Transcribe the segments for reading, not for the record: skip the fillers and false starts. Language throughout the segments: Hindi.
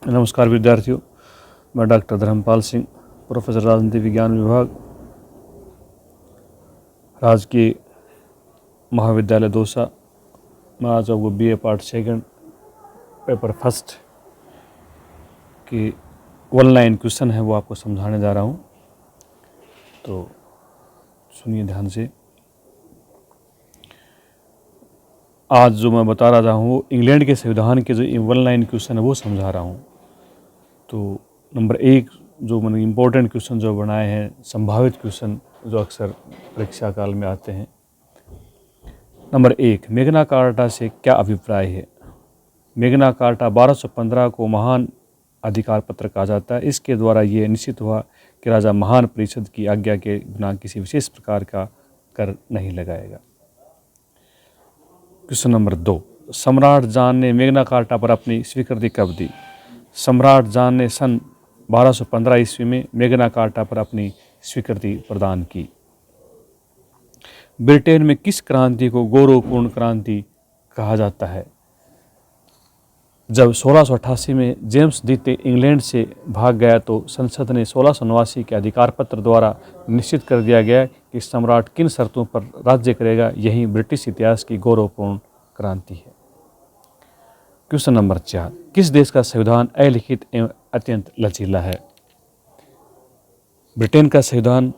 नमस्कार विद्यार्थियों, मैं डॉक्टर धर्मपाल सिंह, प्रोफेसर राजनीति विज्ञान विभाग, राजकीय महाविद्यालय दौसा। मैं आज आपको BA part second paper first की 1 लाइन क्वेश्चन है वो आपको समझाने जा रहा हूँ। तो सुनिए ध्यान से। आज जो मैं बता रहा हूँ वो इंग्लैंड के संविधान के जो 1 लाइन क्वेश्चन है वो समझा रहा हूँ। तो नंबर 1 जो मैंने इम्पोर्टेंट क्वेश्चन जो बनाए हैं, संभावित क्वेश्चन जो अक्सर परीक्षा काल में आते हैं। नंबर 1, मैग्ना कार्टा से क्या अभिप्राय है? मैग्ना कार्टा 1215 को महान अधिकार पत्र कहा जाता है। इसके द्वारा ये निश्चित हुआ कि राजा महान परिषद की आज्ञा के बिना किसी विशेष प्रकार का कर नहीं लगाएगा। क्वेश्चन नंबर 2, सम्राट जॉन ने मैग्ना कार्टा पर अपनी स्वीकृति कब दी? सम्राट जॉन ने सन 1215 ईस्वी में मैग्ना कार्टा पर अपनी स्वीकृति प्रदान की। ब्रिटेन में किस क्रांति को गौरवपूर्ण क्रांति कहा जाता है? जब 1688 में जेम्स द्वितीय इंग्लैंड से भाग गया तो संसद ने 1689 के अधिकार पत्र द्वारा निश्चित कर दिया गया कि सम्राट किन शर्तों पर राज्य करेगा। यही ब्रिटिश इतिहास की गौरवपूर्ण क्रांति है। क्वेश्चन नंबर 4, किस देश का संविधान अलिखित एवं अत्यंत लचीला है? ब्रिटेन का संविधान।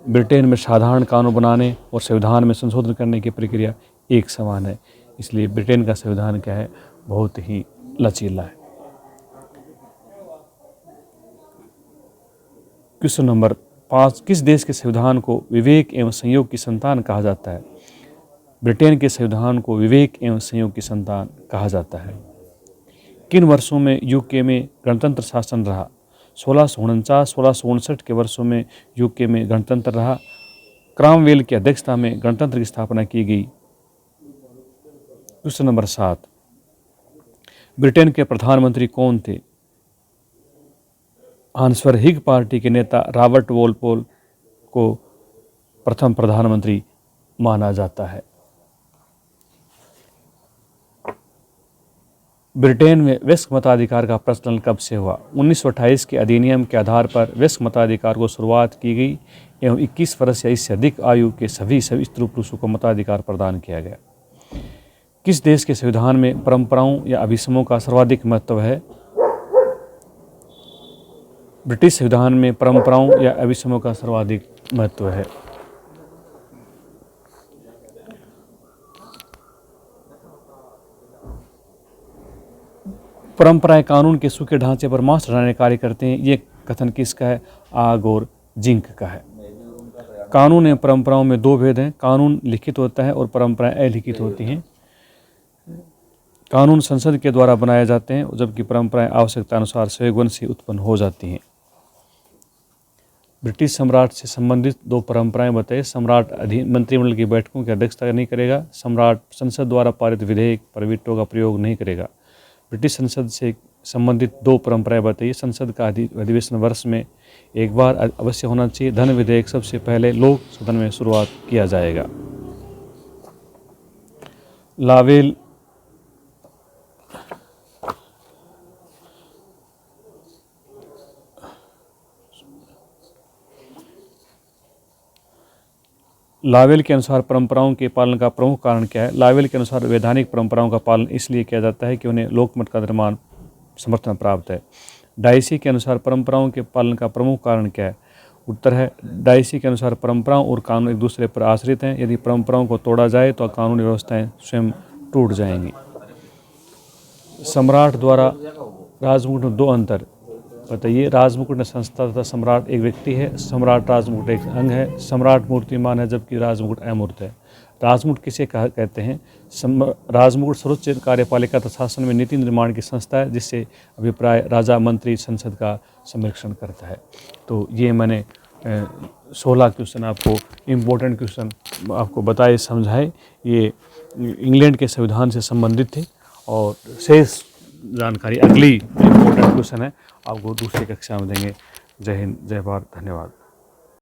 ब्रिटेन में साधारण कानून बनाने और संविधान में संशोधन करने की प्रक्रिया एक समान है, इसलिए ब्रिटेन का संविधान क्या है? बहुत ही लचीला है। क्वेश्चन नंबर 5, किस देश के संविधान को विवेक एवं संयोग की संतान कहा जाता है? ब्रिटेन के संविधान को विवेक एवं संयोग की संतान कहा जाता है। किन वर्षों में यूके में गणतंत्र शासन रहा? 1649-1659 के वर्षों में यूके में गणतंत्र रहा। क्रामवेल की अध्यक्षता में गणतंत्र की स्थापना की गई। क्वेश्चन नंबर 7, ब्रिटेन के प्रधानमंत्री कौन थे? आंसर हिग पार्टी के नेता रॉबर्ट वॉलपोल को प्रथम प्रधानमंत्री माना जाता है। ब्रिटेन में वयस्क मताधिकार का प्रचलन कब से हुआ? 1928 के अधिनियम के आधार पर वयस्क मताधिकार को शुरुआत की गई एवं 21 वर्ष या इससे अधिक आयु के सभी स्त्री पुरुषों को मताधिकार प्रदान किया गया। किस देश के संविधान में परंपराओं या अभिसमों का सर्वाधिक महत्व है? ब्रिटिश संविधान में परंपराओं या अभिसमों का सर्वाधिक महत्व है। परंपराएं कानून के सूखे ढांचे पर मांस चढ़ाने कार्य करते हैं। ये कथन किसका है? आग और जिंक का है। कानून एवं परंपराओं में 2 भेद हैं। कानून लिखित होता है और परंपराएं अलिखित होती हैं। कानून संसद के द्वारा बनाए जाते हैं, जबकि परंपराएं आवश्यकता अनुसार स्वयं से उत्पन्न हो जाती हैं। ब्रिटिश सम्राट से संबंधित 2 परंपराएं बताइए। सम्राट मंत्रिमंडल की बैठकों की अध्यक्षता नहीं करेगा। सम्राट संसद द्वारा पारित विधेयक पर वीटो का प्रयोग नहीं करेगा। ब्रिटिश संसद से संबंधित 2 परंपराएं बताइए। संसद का अधिवेशन वर्ष में एक बार अवश्य होना चाहिए। धन विधेयक सबसे पहले लोक सदन में शुरुआत किया जाएगा। लावेल के अनुसार परंपराओं के पालन का प्रमुख कारण क्या है? लावेल के अनुसार वैधानिक परंपराओं का पालन इसलिए किया जाता है कि उन्हें लोकमत का निर्माण समर्थन प्राप्त है। डाइसी के अनुसार परंपराओं के पालन का प्रमुख कारण क्या है? उत्तर है डाइसी के अनुसार परंपराओं और कानून एक दूसरे पर आश्रित हैं। यदि परंपराओं को तोड़ा जाए तो कानूनी व्यवस्थाएं स्वयं टूट जाएंगी। सम्राट द्वारा राजमुकुट में 2 अंतर बताइए। राजमुकुट संस्था तथा सम्राट एक व्यक्ति है। सम्राट राजमुकुट एक अंग है। सम्राट मूर्तिमान है जबकि राजमुकुट अमूर्त है। राजमुकुट किसे कहते हैं? राजमुकुट सर्वोच्च कार्यपालिका तथा शासन में नीति निर्माण की संस्था है, जिससे अभिप्राय राजा मंत्री संसद का संरक्षण करता है। तो ये मैंने 16 क्वेश्चन आपको इम्पोर्टेंट क्वेश्चन आपको बताए समझाए। ये इंग्लैंड के संविधान से संबंधित थे और शेष जानकारी अगली इम्पोर्टेंट क्वेश्चन है आपको दूसरी कक्षा में देंगे। जय हिंद, जय भारत, धन्यवाद।